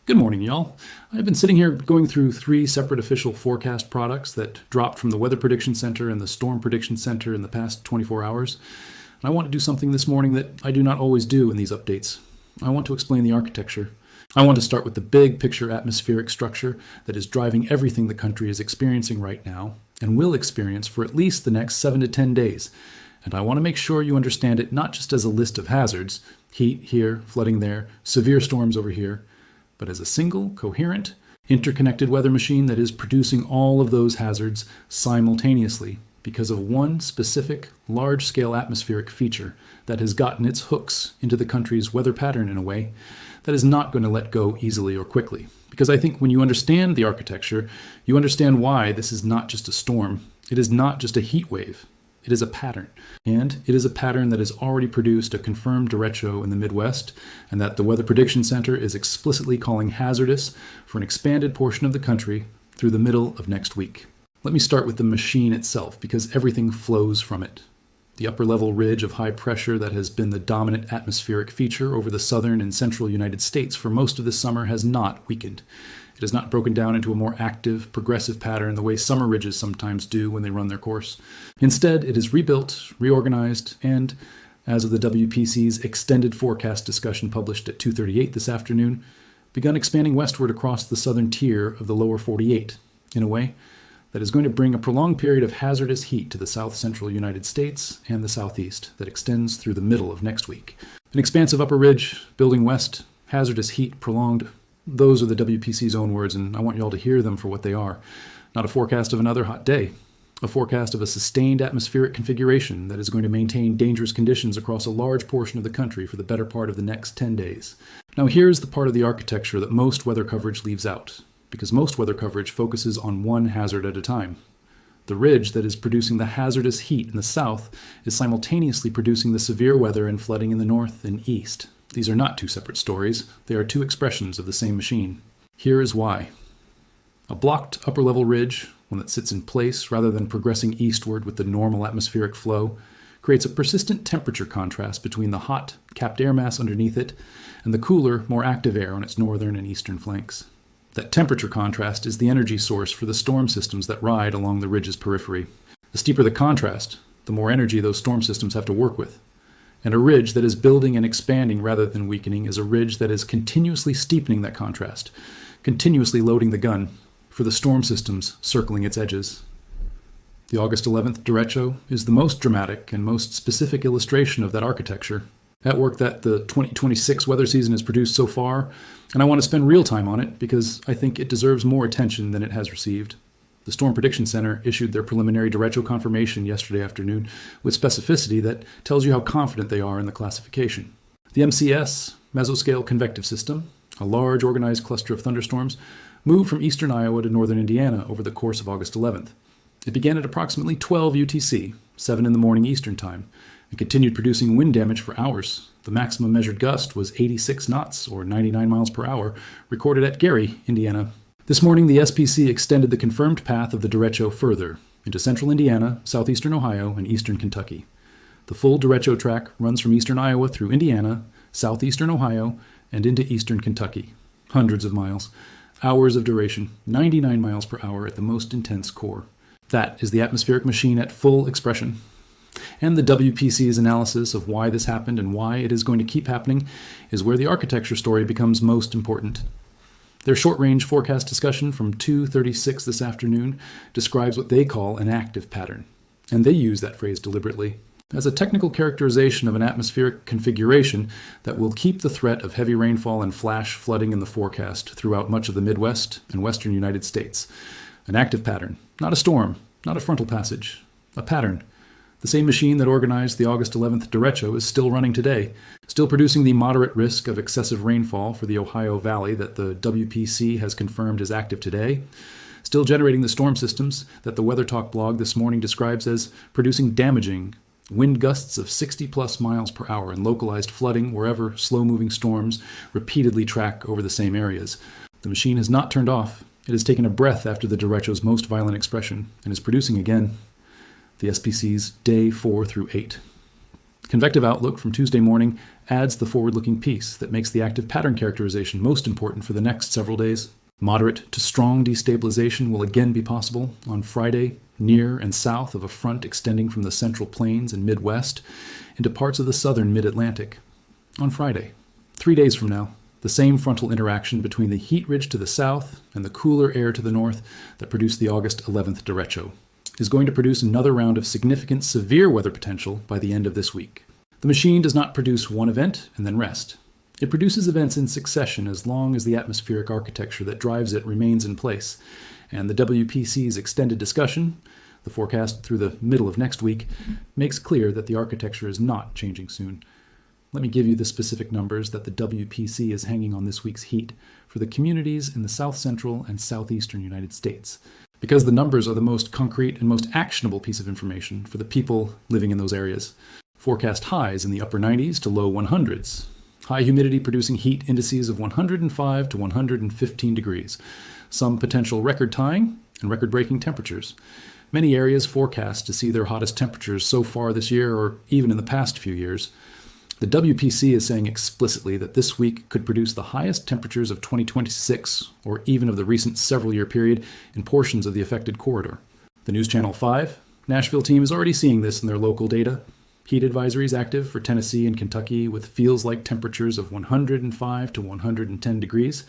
Good morning, y'all. I've been sitting here going through 3 separate official forecast products that dropped from the Weather Prediction Center and the Storm Prediction Center in the past 24 hours. And I want to do something this morning that I do not always do in these updates. I want to explain the architecture. I want to start with the big picture atmospheric structure that is driving everything the country is experiencing right now and will experience for at least the next 7 to 10 days. And I want to make sure you understand it not just as a list of hazards, heat here, flooding there, severe storms over here, but as a single, coherent, interconnected weather machine that is producing all of those hazards simultaneously because of one specific, large-scale atmospheric feature that has gotten its hooks into the country's weather pattern in a way that is not going to let go easily or quickly. Because I think when you understand the architecture, you understand why this is not just a storm. It is not just a heat wave. It is a pattern. And it is a pattern that has already produced a confirmed derecho in the Midwest, and that the Weather Prediction Center is explicitly calling hazardous for an expanded portion of the country through the middle of next week. Let me start with the machine itself, because everything flows from it. The upper-level ridge of high pressure that has been the dominant atmospheric feature over the southern and central United States for most of this summer has not weakened. It has not broken down into a more active, progressive pattern the way summer ridges sometimes do when they run their course. Instead, it is rebuilt, reorganized, and, as of the WPC's extended forecast discussion published at 2:38 this afternoon, begun expanding westward across the southern tier of the lower 48, in a way that is going to bring a prolonged period of hazardous heat to the south-central United States and the southeast that extends through the middle of next week. An expansive upper ridge, building west, hazardous heat prolonged. Those are the WPC's own words, and I want you all to hear them for what they are. Not a forecast of another hot day. A forecast of a sustained atmospheric configuration that is going to maintain dangerous conditions across a large portion of the country for the better part of the next 10 days. Now here's the part of the architecture that most weather coverage leaves out, because most weather coverage focuses on one hazard at a time. The ridge that is producing the hazardous heat in the south is simultaneously producing the severe weather and flooding in the north and east. These are not 2 separate stories. They are 2 expressions of the same machine. Here is why. A blocked upper-level ridge, one that sits in place rather than progressing eastward with the normal atmospheric flow, creates a persistent temperature contrast between the hot, capped air mass underneath it and the cooler, more active air on its northern and eastern flanks. That temperature contrast is the energy source for the storm systems that ride along the ridge's periphery. The steeper the contrast, the more energy those storm systems have to work with. And a ridge that is building and expanding rather than weakening is a ridge that is continuously steepening that contrast, continuously loading the gun for the storm systems circling its edges. The August 11th derecho is the most dramatic and most specific illustration of that architecture. That work that the 2026 weather season has produced so far, and I want to spend real time on it because I think it deserves more attention than it has received. The Storm Prediction Center issued their preliminary derecho confirmation yesterday afternoon with specificity that tells you how confident they are in the classification. The MCS, Mesoscale Convective System, a large organized cluster of thunderstorms, moved from eastern Iowa to northern Indiana over the course of August 11th. It began at approximately 12 UTC, 7 in the morning Eastern Time, and continued producing wind damage for hours. The maximum measured gust was 86 knots, or 99 miles per hour, recorded at Gary, Indiana. This morning, the SPC extended the confirmed path of the derecho further into central Indiana, southeastern Ohio, and eastern Kentucky. The full derecho track runs from eastern Iowa through Indiana, southeastern Ohio, and into eastern Kentucky. Hundreds of miles. Hours of duration, 99 miles per hour at the most intense core. That is the atmospheric machine at full expression. And the WPC's analysis of why this happened and why it is going to keep happening is where the architecture story becomes most important. Their short-range forecast discussion from 2:36 this afternoon describes what they call an active pattern, and they use that phrase deliberately as a technical characterization of an atmospheric configuration that will keep the threat of heavy rainfall and flash flooding in the forecast throughout much of the Midwest and western United States. An active pattern, not a storm, not a frontal passage, a pattern. The same machine that organized the August 11th derecho is still running today, still producing the moderate risk of excessive rainfall for the Ohio Valley that the WPC has confirmed is active today, still generating the storm systems that the Weather Talk blog this morning describes as producing damaging wind gusts of 60-plus miles per hour and localized flooding wherever slow-moving storms repeatedly track over the same areas. The machine has not turned off. It has taken a breath after the derecho's most violent expression and is producing again. The SPC's day 4 through 8. Convective outlook from Tuesday morning adds the forward-looking piece that makes the active pattern characterization most important for the next several days. Moderate to strong destabilization will again be possible on Friday, near and south of a front extending from the Central Plains and Midwest into parts of the southern Mid-Atlantic. On Friday, 3 days from now, the same frontal interaction between the heat ridge to the south and the cooler air to the north that produced the August 11th derecho is going to produce another round of significant severe weather potential by the end of this week. The machine does not produce one event and then rest. It produces events in succession as long as the atmospheric architecture that drives it remains in place, and the WPC's extended discussion, the forecast through the middle of next week, makes clear that the architecture is not changing soon. Let me give you the specific numbers that the WPC is hanging on this week's heat for the communities in the south central and southeastern United States, because the numbers are the most concrete and most actionable piece of information for the people living in those areas. Forecast highs in the upper 90s to low 100s. High humidity producing heat indices of 105 to 115 degrees. Some potential record-tying and record-breaking temperatures. Many areas forecast to see their hottest temperatures so far this year or even in the past few years. The WPC is saying explicitly that this week could produce the highest temperatures of 2026 or even of the recent several-year period in portions of the affected corridor. The News Channel 5 Nashville team is already seeing this in their local data. Heat advisories active for Tennessee and Kentucky with feels-like temperatures of 105 to 110 degrees,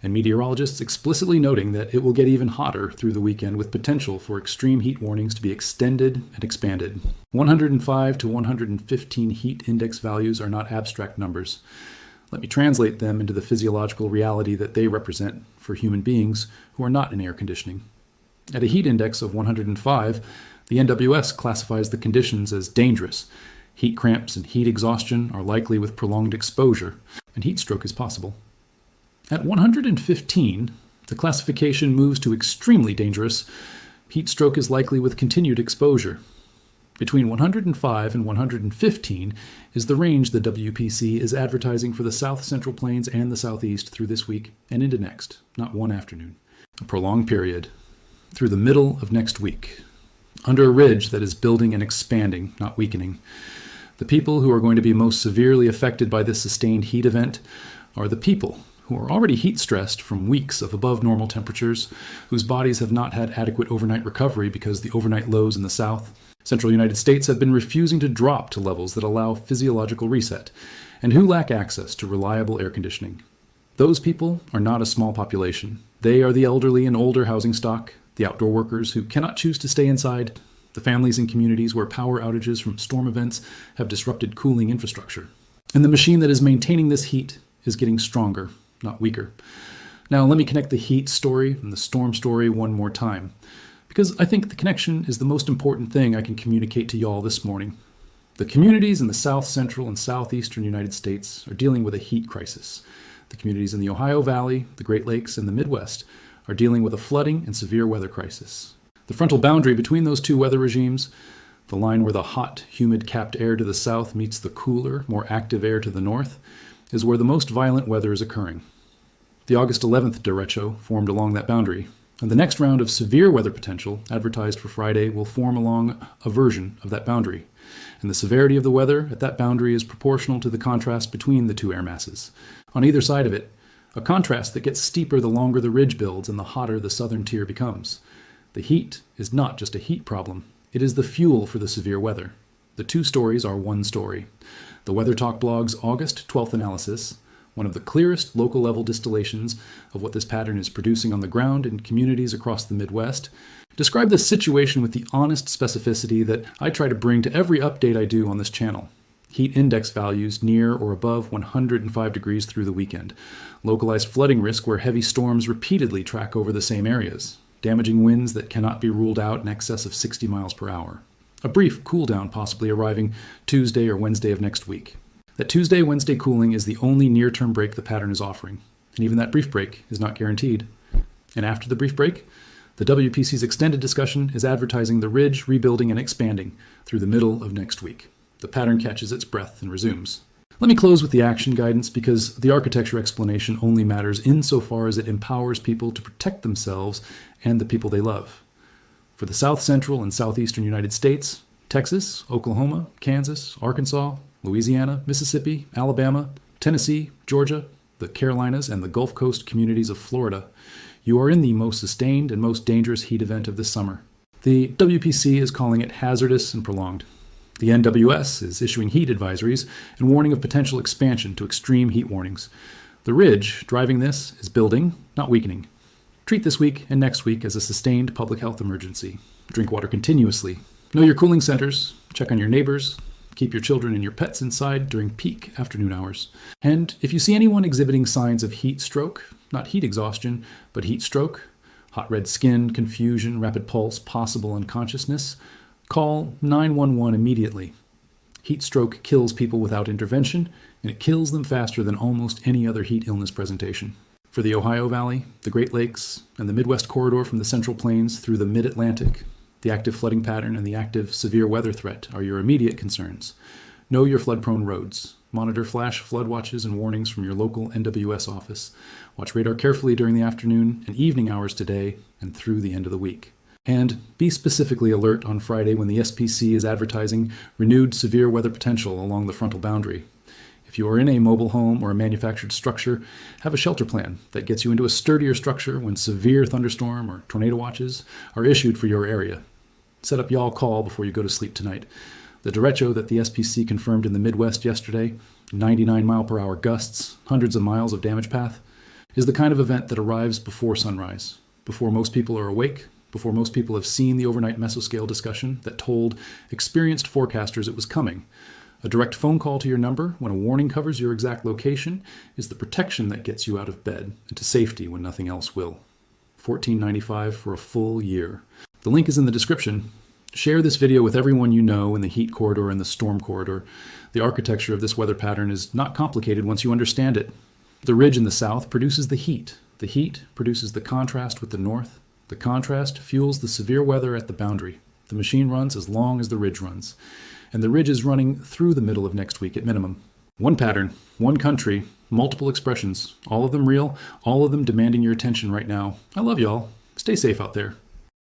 and meteorologists explicitly noting that it will get even hotter through the weekend with potential for extreme heat warnings to be extended and expanded. 105 to 115 heat index values are not abstract numbers. Let me translate them into the physiological reality that they represent for human beings who are not in air conditioning. At a heat index of 105, the NWS classifies the conditions as dangerous. Heat cramps and heat exhaustion are likely with prolonged exposure, and heat stroke is possible. At 115, the classification moves to extremely dangerous. Heat stroke is likely with continued exposure. Between 105 and 115 is the range the WPC is advertising for the South Central Plains and the Southeast through this week and into next, not one afternoon. A prolonged period through the middle of next week, under a ridge that is building and expanding, not weakening. The people who are going to be most severely affected by this sustained heat event are the people who are already heat-stressed from weeks of above normal temperatures, whose bodies have not had adequate overnight recovery because the overnight lows in the south, central United States have been refusing to drop to levels that allow physiological reset, and who lack access to reliable air conditioning. Those people are not a small population. They are the elderly and older housing stock, the outdoor workers who cannot choose to stay inside, the families and communities where power outages from storm events have disrupted cooling infrastructure. And the machine that is maintaining this heat is getting stronger, not weaker. Now let me connect the heat story and the storm story one more time, because I think the connection is the most important thing I can communicate to y'all this morning. The communities in the south central and southeastern United States are dealing with a heat crisis. The communities in the Ohio Valley, the Great Lakes, and the Midwest are dealing with a flooding and severe weather crisis. The frontal boundary between those two weather regimes, the line where the hot, humid capped air to the south meets the cooler, more active air to the north, is where the most violent weather is occurring. The August 11th derecho formed along that boundary, and the next round of severe weather potential, advertised for Friday, will form along a version of that boundary. And the severity of the weather at that boundary is proportional to the contrast between the two air masses. On either side of it, a contrast that gets steeper the longer the ridge builds and the hotter the southern tier becomes. The heat is not just a heat problem. It is the fuel for the severe weather. The two stories are one story. The Weather Talk blog's August 12th analysis, one of the clearest local level distillations of what this pattern is producing on the ground in communities across the Midwest, describe the situation with the honest specificity that I try to bring to every update I do on this channel. Heat index values near or above 105 degrees through the weekend. Localized flooding risk where heavy storms repeatedly track over the same areas. Damaging winds that cannot be ruled out in excess of 60 miles per hour. A brief cool down possibly arriving Tuesday or Wednesday of next week. That Tuesday-Wednesday cooling is the only near-term break the pattern is offering, and even that brief break is not guaranteed. And after the brief break, the WPC's extended discussion is advertising the ridge rebuilding and expanding through the middle of next week. The pattern catches its breath and resumes. Let me close with the action guidance because the architecture explanation only matters insofar as it empowers people to protect themselves and the people they love. For the south central and southeastern United States, Texas, Oklahoma, Kansas, Arkansas, Louisiana, Mississippi, Alabama, Tennessee, Georgia, the Carolinas, and the Gulf Coast communities of Florida. You are in the most sustained and most dangerous heat event of this summer. The WPC is calling it hazardous and prolonged. The NWS is issuing heat advisories and warning of potential expansion to extreme heat warnings. The ridge driving this is building, not weakening. Treat this week and next week as a sustained public health emergency. Drink water continuously. Know your cooling centers. Check on your neighbors. Keep your children and your pets inside during peak afternoon hours. And if you see anyone exhibiting signs of heat stroke, not heat exhaustion, but heat stroke, hot red skin, confusion, rapid pulse, possible unconsciousness, call 911 immediately. Heat stroke kills people without intervention, and it kills them faster than almost any other heat illness presentation. For the Ohio Valley, the Great Lakes, and the Midwest corridor from the Central Plains through the Mid-Atlantic, the active flooding pattern and the active severe weather threat are your immediate concerns. Know your flood-prone roads. Monitor flash flood watches and warnings from your local NWS office. Watch radar carefully during the afternoon and evening hours today and through the end of the week. And be specifically alert on Friday when the SPC is advertising renewed severe weather potential along the frontal boundary. If you are in a mobile home or a manufactured structure, have a shelter plan that gets you into a sturdier structure when severe thunderstorm or tornado watches are issued for your area. Set up y'all call before you go to sleep tonight. The derecho that the SPC confirmed in the Midwest yesterday, 99-mile-per-hour gusts, hundreds of miles of damage path, is the kind of event that arrives before sunrise, before most people are awake, before most people have seen the overnight mesoscale discussion that told experienced forecasters it was coming. A direct phone call to your number when a warning covers your exact location is the protection that gets you out of bed and to safety when nothing else will. $14.95 for a full year. The link is in the description. Share this video with everyone you know in the heat corridor and the storm corridor. The architecture of this weather pattern is not complicated once you understand it. The ridge in the south produces the heat. The heat produces the contrast with the north. The contrast fuels the severe weather at the boundary. The machine runs as long as the ridge runs. And the ridge is running through the middle of next week at minimum. One pattern, one country, multiple expressions, all of them real, all of them demanding your attention right now. I love y'all. Stay safe out there.